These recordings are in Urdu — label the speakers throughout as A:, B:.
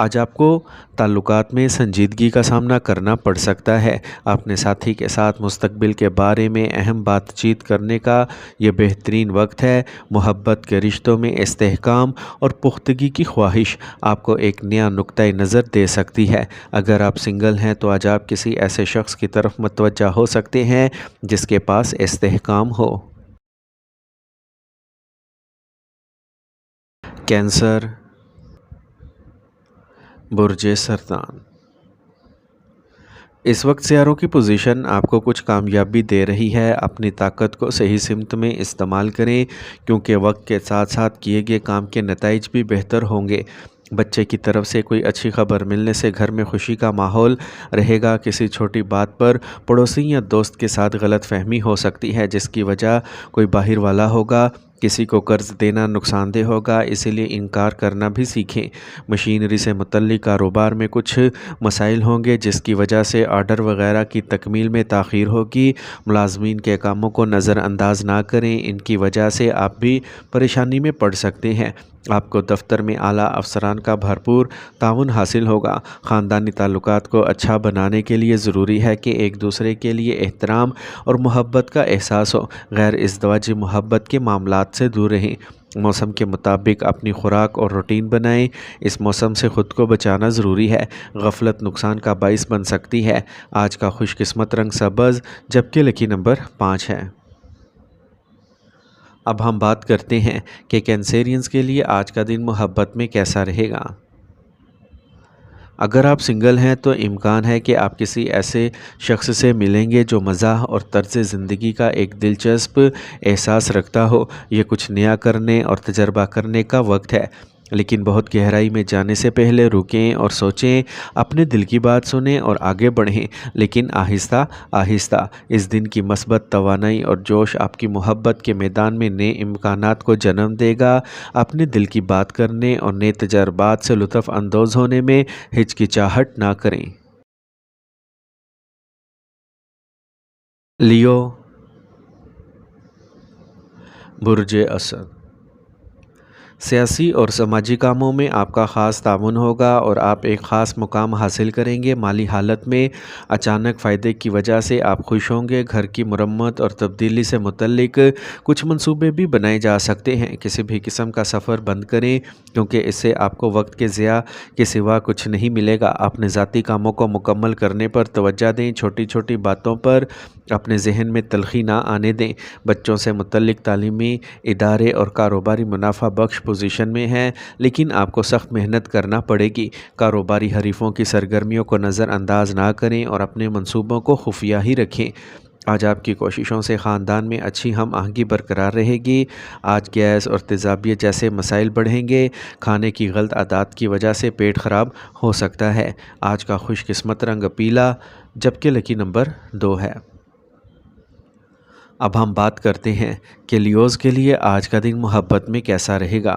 A: آج آپ کو تعلقات میں سنجیدگی کا سامنا کرنا پڑ سکتا ہے۔ اپنے ساتھی کے ساتھ مستقبل کے بارے میں اہم بات چیت کرنے کا یہ بہترین وقت ہے۔ محبت کے رشتوں میں استحکام اور پختگی کی خواہش آپ کو ایک نیا نقطۂ نظر دے سکتی ہے۔ اگر آپ سنگل ہیں تو آج آپ کسی ایسے شخص کی طرف متوجہ ہو سکتے ہیں جس کے پاس استحکام ہو۔ کینسر، برج سرطان۔ اس وقت سیاروں کی پوزیشن آپ کو کچھ کامیابی دے رہی ہے۔ اپنی طاقت کو صحیح سمت میں استعمال کریں کیونکہ وقت کے ساتھ ساتھ کیے گئے کام کے نتائج بھی بہتر ہوں گے۔ بچے کی طرف سے کوئی اچھی خبر ملنے سے گھر میں خوشی کا ماحول رہے گا۔ کسی چھوٹی بات پر پڑوسی یا دوست کے ساتھ غلط فہمی ہو سکتی ہے جس کی وجہ کوئی باہر والا ہوگا۔ کسی کو قرض دینا نقصان دہ ہوگا، اسی لیے انکار کرنا بھی سیکھیں۔ مشینری سے متعلق کاروبار میں کچھ مسائل ہوں گے جس کی وجہ سے آرڈر وغیرہ کی تکمیل میں تاخیر ہوگی۔ ملازمین کے کاموں کو نظر انداز نہ کریں، ان کی وجہ سے آپ بھی پریشانی میں پڑ سکتے ہیں۔ آپ کو دفتر میں اعلیٰ افسران کا بھرپور تعاون حاصل ہوگا۔ خاندانی تعلقات کو اچھا بنانے کے لیے ضروری ہے کہ ایک دوسرے کے لیے احترام اور محبت کا احساس ہو۔ غیر ازدواجی محبت کے معاملات سے دور رہیں۔ موسم کے مطابق اپنی خوراک اور روٹین بنائیں۔ اس موسم سے خود کو بچانا ضروری ہے۔ غفلت نقصان کا باعث بن سکتی ہے۔ آج کا خوش قسمت رنگ سبز جبکہ لکی نمبر 5 ہے۔ اب ہم بات کرتے ہیں کہ کینسیرینز کے لیے آج کا دن محبت میں کیسا رہے گا۔ اگر آپ سنگل ہیں تو امکان ہے کہ آپ کسی ایسے شخص سے ملیں گے جو مزاح اور طرز زندگی کا ایک دلچسپ احساس رکھتا ہو۔ یہ کچھ نیا کرنے اور تجربہ کرنے کا وقت ہے، لیکن بہت گہرائی میں جانے سے پہلے رکیں اور سوچیں، اپنے دل کی بات سنیں اور آگے بڑھیں، لیکن آہستہ آہستہ۔ اس دن کی مثبت توانائی اور جوش آپ کی محبت کے میدان میں نئے امکانات کو جنم دے گا۔ اپنے دل کی بات کرنے اور نئے تجربات سے لطف اندوز ہونے میں ہچکچاہٹ نہ کریں۔ لیو، برج اسد۔ سیاسی اور سماجی کاموں میں آپ کا خاص تعاون ہوگا اور آپ ایک خاص مقام حاصل کریں گے۔ مالی حالت میں اچانک فائدے کی وجہ سے آپ خوش ہوں گے۔ گھر کی مرمت اور تبدیلی سے متعلق کچھ منصوبے بھی بنائے جا سکتے ہیں۔ کسی بھی قسم کا سفر بند کریں کیونکہ اس سے آپ کو وقت کے ضیاع کے سوا کچھ نہیں ملے گا۔ اپنے ذاتی کاموں کو مکمل کرنے پر توجہ دیں۔ چھوٹی چھوٹی باتوں پر اپنے ذہن میں تلخی نہ آنے دیں۔ بچوں سے متعلق تعلیمی ادارے اور کاروباری منافع بخش پوزیشن میں ہیں، لیکن آپ کو سخت محنت کرنا پڑے گی۔ کاروباری حریفوں کی سرگرمیوں کو نظر انداز نہ کریں اور اپنے منصوبوں کو خفیہ ہی رکھیں۔ آج آپ کی کوششوں سے خاندان میں اچھی ہم آہنگی برقرار رہے گی۔ آج گیس اور تیزابیت جیسے مسائل بڑھیں گے۔ کھانے کی غلط عادات کی وجہ سے پیٹ خراب ہو سکتا ہے۔ آج کا خوش قسمت رنگ پیلا جبکہ لکی نمبر 2 ہے۔ اب ہم بات کرتے ہیں کہ لیوز کے لیے آج کا دن محبت میں کیسا رہے گا۔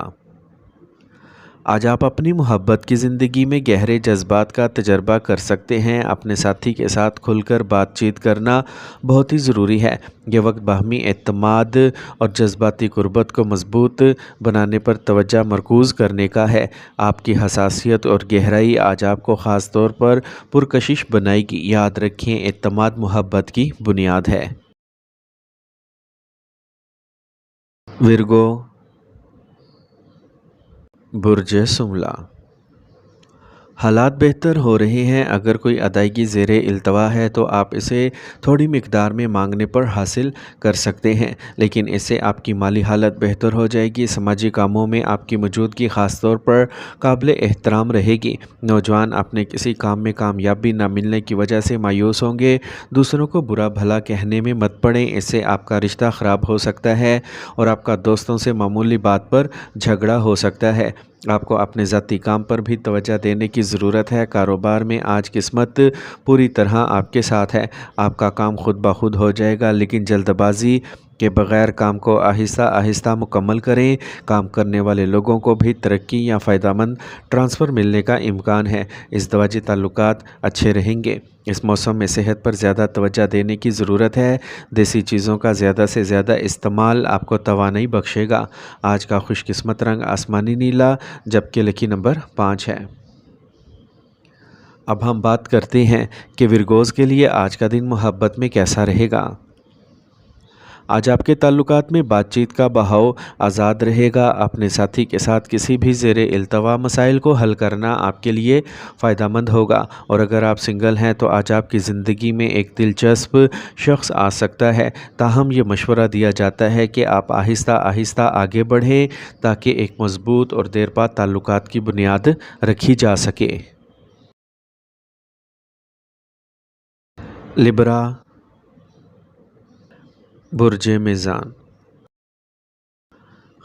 A: آج آپ اپنی محبت کی زندگی میں گہرے جذبات کا تجربہ کر سکتے ہیں۔ اپنے ساتھی کے ساتھ کھل کر بات چیت کرنا بہت ہی ضروری ہے۔ یہ وقت باہمی اعتماد اور جذباتی قربت کو مضبوط بنانے پر توجہ مرکوز کرنے کا ہے۔ آپ کی حساسیت اور گہرائی آج آپ کو خاص طور پر پرکشش بنائے گی۔ یاد رکھیں، اعتماد محبت کی بنیاد ہے۔ ورگو، برج شملہ۔ حالات بہتر ہو رہے ہیں۔ اگر کوئی ادائیگی زیر التوا ہے تو آپ اسے تھوڑی مقدار میں مانگنے پر حاصل کر سکتے ہیں، لیکن اس سے آپ کی مالی حالت بہتر ہو جائے گی۔ سماجی کاموں میں آپ کی موجودگی خاص طور پر قابل احترام رہے گی۔ نوجوان اپنے کسی کام میں کامیابی نہ ملنے کی وجہ سے مایوس ہوں گے۔ دوسروں کو برا بھلا کہنے میں مت پڑیں، اس سے آپ کا رشتہ خراب ہو سکتا ہے اور آپ کا دوستوں سے معمولی بات پر جھگڑا ہو سکتا ہے۔ آپ کو اپنے ذاتی کام پر بھی توجہ دینے کی ضرورت ہے۔ کاروبار میں آج قسمت پوری طرح آپ کے ساتھ ہے۔ آپ کا کام خود بخود ہو جائے گا، لیکن جلد بازی کے بغیر کام کو آہستہ آہستہ مکمل کریں۔ کام کرنے والے لوگوں کو بھی ترقی یا فائدہ مند ٹرانسفر ملنے کا امکان ہے۔ ازدواجی تعلقات اچھے رہیں گے۔ اس موسم میں صحت پر زیادہ توجہ دینے کی ضرورت ہے۔ دیسی چیزوں کا زیادہ سے زیادہ استعمال آپ کو توانائی بخشے گا۔ آج کا خوش قسمت رنگ آسمانی نیلا جبکہ لکی نمبر 5 ہے۔ اب ہم بات کرتے ہیں کہ ورگوز کے لیے آج کا دن محبت میں کیسا رہے گا۔ آج آپ کے تعلقات میں بات چیت کا بہاؤ آزاد رہے گا۔ اپنے ساتھی کے ساتھ کسی بھی زیر التوا مسائل کو حل کرنا آپ کے لیے فائدہ مند ہوگا، اور اگر آپ سنگل ہیں تو آج آپ کی زندگی میں ایک دلچسپ شخص آ سکتا ہے۔ تاہم یہ مشورہ دیا جاتا ہے کہ آپ آہستہ آہستہ آگے بڑھیں تاکہ ایک مضبوط اور دیر پا تعلقات کی بنیاد رکھی جا سکے۔ لبرا، برج میزان۔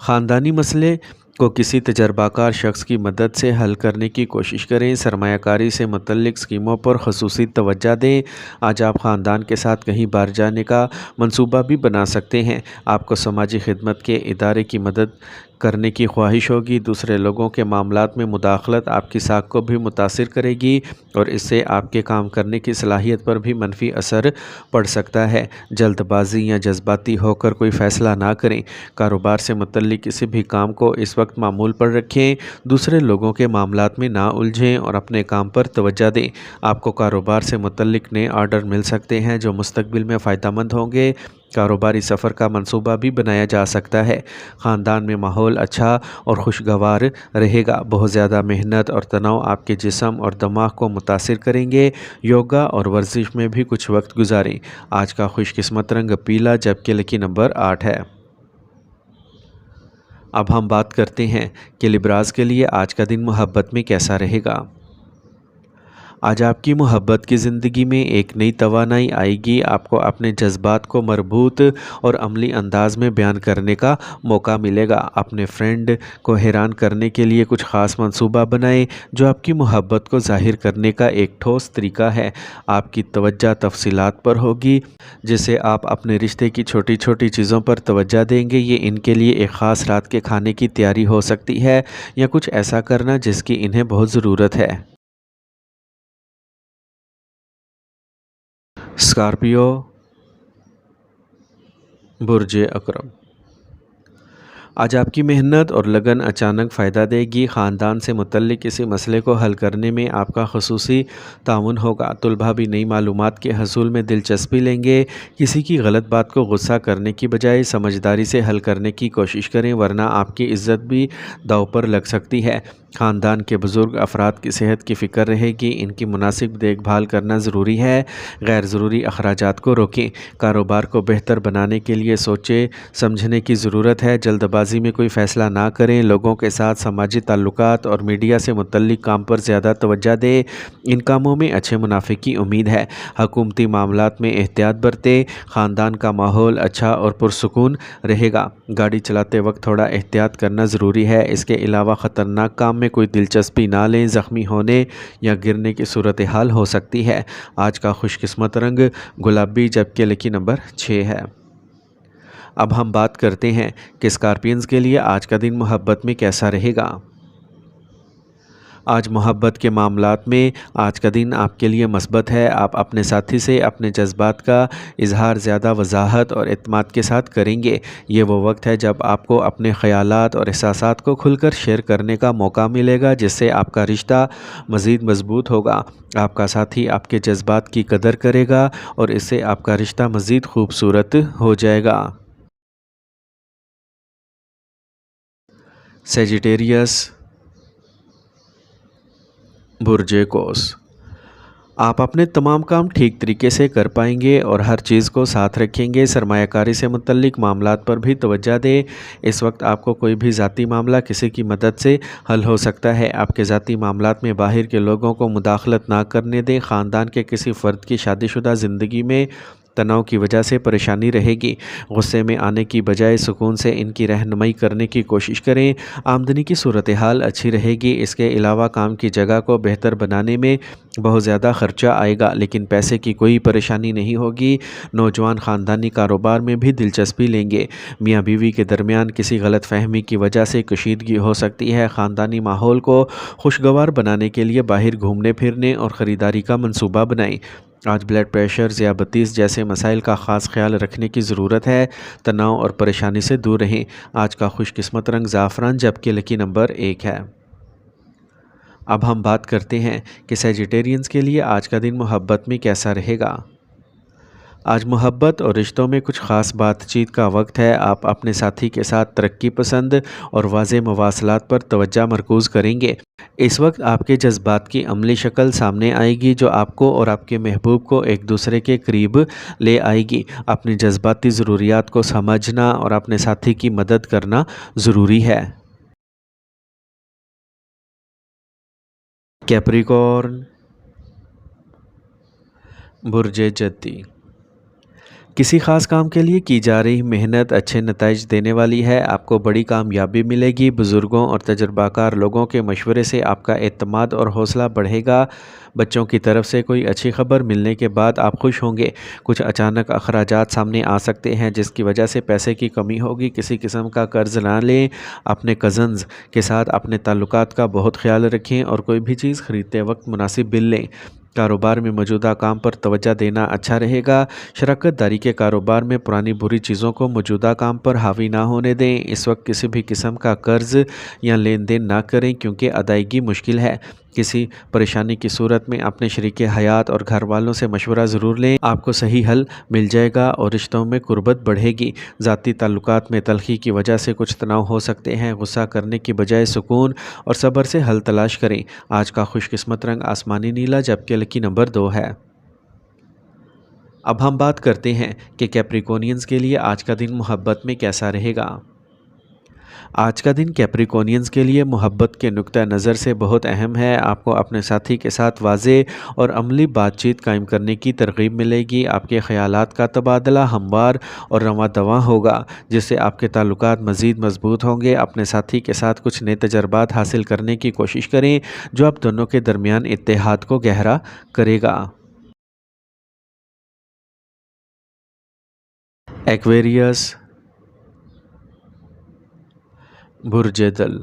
A: خاندانی مسئلے کو کسی تجربہ کار شخص کی مدد سے حل کرنے کی کوشش کریں۔ سرمایہ کاری سے متعلق اسکیموں پر خصوصی توجہ دیں۔ آج آپ خاندان کے ساتھ کہیں باہر جانے کا منصوبہ بھی بنا سکتے ہیں۔ آپ کو سماجی خدمت کے ادارے کی مدد کرنے کی خواہش ہوگی۔ دوسرے لوگوں کے معاملات میں مداخلت آپ کی ساکھ کو بھی متاثر کرے گی اور اس سے آپ کے کام کرنے کی صلاحیت پر بھی منفی اثر پڑ سکتا ہے۔ جلد بازی یا جذباتی ہو کر کوئی فیصلہ نہ کریں۔ کاروبار سے متعلق کسی بھی کام کو اس وقت معمول پر رکھیں۔ دوسرے لوگوں کے معاملات میں نہ الجھیں اور اپنے کام پر توجہ دیں۔ آپ کو کاروبار سے متعلق نئے آرڈر مل سکتے ہیں جو مستقبل میں فائدہ مند ہوں گے۔ کاروباری سفر کا منصوبہ بھی بنایا جا سکتا ہے۔ خاندان میں ماحول اچھا اور خوشگوار رہے گا۔ بہت زیادہ محنت اور تناؤ آپ کے جسم اور دماغ کو متاثر کریں گے۔ یوگا اور ورزش میں بھی کچھ وقت گزاریں۔ آج کا خوش قسمت رنگ پیلا جبکہ لکی نمبر 8 ہے۔ اب ہم بات کرتے ہیں کہ لبراز کے لیے آج کا دن محبت میں کیسا رہے گا۔ آج آپ کی محبت کی زندگی میں ایک نئی توانائی آئے گی۔ آپ کو اپنے جذبات کو مربوط اور عملی انداز میں بیان کرنے کا موقع ملے گا۔ اپنے فرینڈ کو حیران کرنے کے لیے کچھ خاص منصوبہ بنائیں جو آپ کی محبت کو ظاہر کرنے کا ایک ٹھوس طریقہ ہے۔ آپ کی توجہ تفصیلات پر ہوگی جس سے آپ اپنے رشتے کی چھوٹی چھوٹی چیزوں پر توجہ دیں گے۔ یہ ان کے لیے ایک خاص رات کے کھانے کی تیاری ہو سکتی ہے یا کچھ ایسا کرنا جس کی انہیں بہت ضرورت ہے۔ اسکارپیو، برج عقرب۔ آج آپ کی محنت اور لگن اچانک فائدہ دے گی۔ خاندان سے متعلق کسی مسئلے کو حل کرنے میں آپ کا خصوصی تعاون ہوگا۔ طلباء بھی نئی معلومات کے حصول میں دلچسپی لیں گے۔ کسی کی غلط بات کو غصہ کرنے کی بجائے سمجھداری سے حل کرنے کی کوشش کریں ورنہ آپ کی عزت بھی داؤ پر لگ سکتی ہے۔ خاندان کے بزرگ افراد کی صحت کی فکر رہے گی۔ ان کی مناسب دیکھ بھال کرنا ضروری ہے۔ غیر ضروری اخراجات کو روکیں۔ کاروبار کو بہتر بنانے کے لیے سوچے سمجھنے کی ضرورت ہے۔ جلد بازی میں کوئی فیصلہ نہ کریں۔ لوگوں کے ساتھ سماجی تعلقات اور میڈیا سے متعلق کام پر زیادہ توجہ دیں۔ ان کاموں میں اچھے منافع کی امید ہے۔ حکومتی معاملات میں احتیاط برتیں۔ خاندان کا ماحول اچھا اور پرسکون رہے گا۔ گاڑی چلاتے وقت تھوڑا احتیاط کرنا ضروری ہے۔ اس کے علاوہ خطرناک کام میں کوئی دلچسپی نہ لیں۔ زخمی ہونے یا گرنے کی صورتحال ہو سکتی ہے۔ آج کا خوش قسمت رنگ گلابی جبکہ لکی نمبر 6 ہے۔ اب ہم بات کرتے ہیں کہ اسکارپینز کے لیے آج کا دن محبت میں کیسا رہے گا۔ آج محبت کے معاملات میں آج کا دن آپ کے لیے مثبت ہے۔ آپ اپنے ساتھی سے اپنے جذبات کا اظہار زیادہ وضاحت اور اعتماد کے ساتھ کریں گے۔ یہ وہ وقت ہے جب آپ کو اپنے خیالات اور احساسات کو کھل کر شیئر کرنے کا موقع ملے گا جس سے آپ کا رشتہ مزید مضبوط ہوگا۔ آپ کا ساتھی آپ کے جذبات کی قدر کرے گا اور اس سے آپ کا رشتہ مزید خوبصورت ہو جائے گا۔ سیجیٹیریس، برج قوس۔ آپ اپنے تمام کام ٹھیک طریقے سے کر پائیں گے اور ہر چیز کو ساتھ رکھیں گے۔ سرمایہ کاری سے متعلق معاملات پر بھی توجہ دیں۔ اس وقت آپ کو کوئی بھی ذاتی معاملہ کسی کی مدد سے حل ہو سکتا ہے۔ آپ کے ذاتی معاملات میں باہر کے لوگوں کو مداخلت نہ کرنے دیں۔ خاندان کے کسی فرد کی شادی شدہ زندگی میں تناؤ کی وجہ سے پریشانی رہے گی۔ غصے میں آنے کی بجائے سکون سے ان کی رہنمائی کرنے کی کوشش کریں۔ آمدنی کی صورتحال اچھی رہے گی۔ اس کے علاوہ کام کی جگہ کو بہتر بنانے میں بہت زیادہ خرچہ آئے گا لیکن پیسے کی کوئی پریشانی نہیں ہوگی۔ نوجوان خاندانی کاروبار میں بھی دلچسپی لیں گے۔ میاں بیوی کے درمیان کسی غلط فہمی کی وجہ سے کشیدگی ہو سکتی ہے۔ خاندانی ماحول کو خوشگوار بنانے کے لیے باہر گھومنے پھرنے اور خریداری کا منصوبہ بنائیں۔ آج بلڈ پریشر، ذیابیطس جیسے مسائل کا خاص خیال رکھنے کی ضرورت ہے۔ تناؤ اور پریشانی سے دور رہیں۔ آج کا خوش قسمت رنگ زعفران جبکہ لکی نمبر 1 ہے۔ اب ہم بات کرتے ہیں کہ سیجیٹیرینز کے لیے آج کا دن محبت میں کیسا رہے گا۔ آج محبت اور رشتوں میں کچھ خاص بات چیت کا وقت ہے۔ آپ اپنے ساتھی کے ساتھ ترقی پسند اور واضح مواصلات پر توجہ مرکوز کریں گے۔ اس وقت آپ کے جذبات کی عملی شکل سامنے آئے گی جو آپ کو اور آپ کے محبوب کو ایک دوسرے کے قریب لے آئے گی۔ اپنی جذباتی ضروریات کو سمجھنا اور اپنے ساتھی کی مدد کرنا ضروری ہے۔ کیپریکارن، برج جدی، کسی خاص کام کے لیے کی جا رہی محنت اچھے نتائج دینے والی ہے۔ آپ کو بڑی کامیابی ملے گی۔ بزرگوں اور تجربہ کار لوگوں کے مشورے سے آپ کا اعتماد اور حوصلہ بڑھے گا۔ بچوں کی طرف سے کوئی اچھی خبر ملنے کے بعد آپ خوش ہوں گے۔ کچھ اچانک اخراجات سامنے آ سکتے ہیں جس کی وجہ سے پیسے کی کمی ہوگی۔ کسی قسم کا قرض نہ لیں۔ اپنے کزنز کے ساتھ اپنے تعلقات کا بہت خیال رکھیں اور کوئی بھی چیز خریدتے وقت مناسب بل لیں۔ کاروبار میں موجودہ کام پر توجہ دینا اچھا رہے گا۔ شراکت داری کے کاروبار میں پرانی بری چیزوں کو موجودہ کام پر حاوی نہ ہونے دیں۔ اس وقت کسی بھی قسم کا قرض یا لین دین نہ کریں کیونکہ ادائیگی مشکل ہے۔ کسی پریشانی کی صورت میں اپنے شریک حیات اور گھر والوں سے مشورہ ضرور لیں۔ آپ کو صحیح حل مل جائے گا اور رشتوں میں قربت بڑھے گی۔ ذاتی تعلقات میں تلخی کی وجہ سے کچھ تناؤ ہو سکتے ہیں۔ غصہ کرنے کی بجائے سکون اور صبر سے حل تلاش کریں۔ آج کا خوش قسمت رنگ آسمانی نیلا جبکہ لکی نمبر 2 ہے۔ اب ہم بات کرتے ہیں کہ کیپریکونینز کے لیے آج کا دن محبت میں کیسا رہے گا۔ آج کا دن کیپریکونینز کے لیے محبت کے نقطہ نظر سے بہت اہم ہے۔ آپ کو اپنے ساتھی کے ساتھ واضح اور عملی بات چیت قائم کرنے کی ترغیب ملے گی۔ آپ کے خیالات کا تبادلہ ہموار اور رواں دواں ہوگا جس سے آپ کے تعلقات مزید مضبوط ہوں گے۔ اپنے ساتھی کے ساتھ کچھ نئے تجربات حاصل کرنے کی کوشش کریں جو آپ دونوں کے درمیان اتحاد کو گہرا کرے گا۔ ایکویریس، برج دل،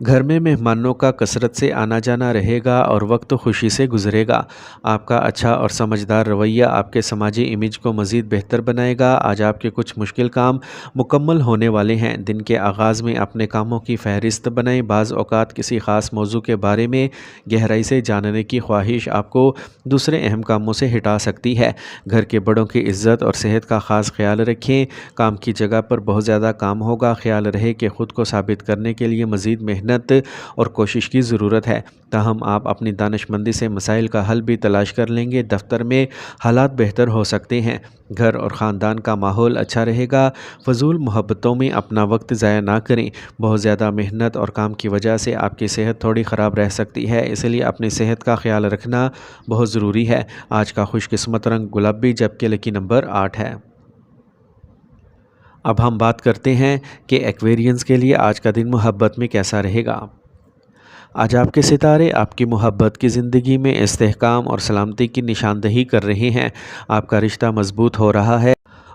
A: گھر میں مہمانوں کا کثرت سے آنا جانا رہے گا اور وقت خوشی سے گزرے گا۔ آپ کا اچھا اور سمجھدار رویہ آپ کے سماجی امیج کو مزید بہتر بنائے گا۔ آج آپ کے کچھ مشکل کام مکمل ہونے والے ہیں۔ دن کے آغاز میں اپنے کاموں کی فہرست بنائیں۔ بعض اوقات کسی خاص موضوع کے بارے میں گہرائی سے جاننے کی خواہش آپ کو دوسرے اہم کاموں سے ہٹا سکتی ہے۔ گھر کے بڑوں کی عزت اور صحت کا خاص خیال رکھیں۔ کام کی جگہ پر بہت زیادہ کام ہوگا۔ خیال رہے کہ خود کو ثابت کرنے کے لیے مزید محنت اور کوشش کی ضرورت ہے۔ تاہم آپ اپنی دانش مندی سے مسائل کا حل بھی تلاش کر لیں گے۔ دفتر میں حالات بہتر ہو سکتے ہیں۔ گھر اور خاندان کا ماحول اچھا رہے گا۔ فضول محبتوں میں اپنا وقت ضائع نہ کریں۔ بہت زیادہ محنت اور کام کی وجہ سے آپ کی صحت تھوڑی خراب رہ سکتی ہے، اس لیے اپنی صحت کا خیال رکھنا بہت ضروری ہے۔ آج کا خوش قسمت رنگ گلابی جبکہ لکی نمبر 8 ہے۔ اب ہم بات کرتے ہیں کہ ایکویرینز کے لیے آج کا دن محبت میں کیسا رہے گا۔ آج آپ کے ستارے آپ کی محبت کی زندگی میں استحکام اور سلامتی کی نشاندہی کر رہے ہیں۔ آپ کا رشتہ مضبوط ہو رہا ہے۔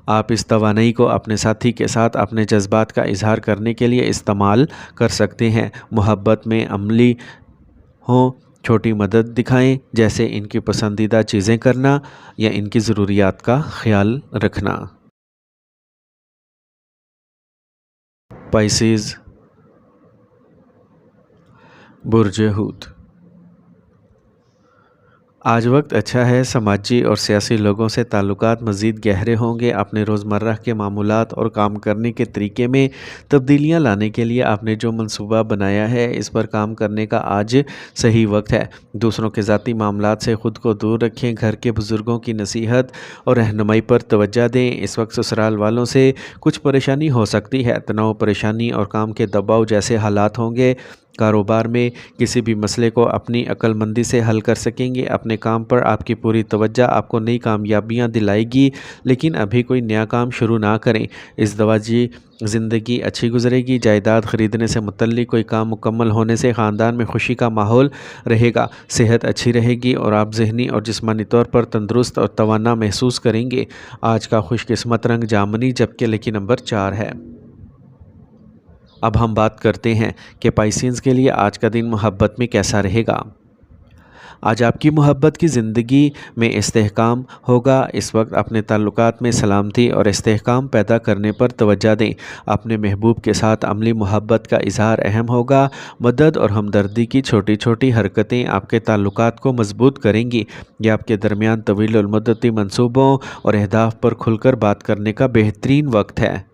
A: آپ اس توانائی کو اپنے ساتھی کے ساتھ اپنے جذبات کا اظہار کرنے کے لیے استعمال کر سکتے ہیں۔ محبت میں عملی ہوں، چھوٹی مدد دکھائیں جیسے ان کی پسندیدہ چیزیں کرنا یا ان کی ضروریات کا خیال رکھنا۔ پائسیز، برج حوت، آج وقت اچھا ہے۔ سماجی اور سیاسی لوگوں سے تعلقات مزید گہرے ہوں گے۔ اپنے روزمرہ کے معمولات اور کام کرنے کے طریقے میں تبدیلیاں لانے کے لیے آپ نے جو منصوبہ بنایا ہے اس پر کام کرنے کا آج صحیح وقت ہے۔ دوسروں کے ذاتی معاملات سے خود کو دور رکھیں۔ گھر کے بزرگوں کی نصیحت اور رہنمائی پر توجہ دیں۔ اس وقت سسرال والوں سے کچھ پریشانی ہو سکتی ہے۔ تناؤ، پریشانی اور کام کے دباؤ جیسے حالات ہوں گے۔ کاروبار میں کسی بھی مسئلے کو اپنی عقل مندی سے حل کر سکیں گے۔ اپنے کام پر آپ کی پوری توجہ آپ کو نئی کامیابیاں دلائے گی، لیکن ابھی کوئی نیا کام شروع نہ کریں۔ ازدواجی زندگی اچھی گزرے گی۔ جائیداد خریدنے سے متعلق کوئی کام مکمل ہونے سے خاندان میں خوشی کا ماحول رہے گا۔ صحت اچھی رہے گی اور آپ ذہنی اور جسمانی طور پر تندرست اور توانا محسوس کریں گے۔ آج کا خوش قسمت رنگ جامنی جبکہ لکی نمبر 4 ہے۔ اب ہم بات کرتے ہیں کہ پائسینز کے لیے آج کا دن محبت میں کیسا رہے گا۔ آج آپ کی محبت کی زندگی میں استحکام ہوگا۔ اس وقت اپنے تعلقات میں سلامتی اور استحکام پیدا کرنے پر توجہ دیں۔ اپنے محبوب کے ساتھ عملی محبت کا اظہار اہم ہوگا۔ مدد اور ہمدردی کی چھوٹی چھوٹی حرکتیں آپ کے تعلقات کو مضبوط کریں گی۔ یہ آپ کے درمیان طویل المدتی منصوبوں اور اہداف پر کھل کر بات کرنے کا بہترین وقت ہے۔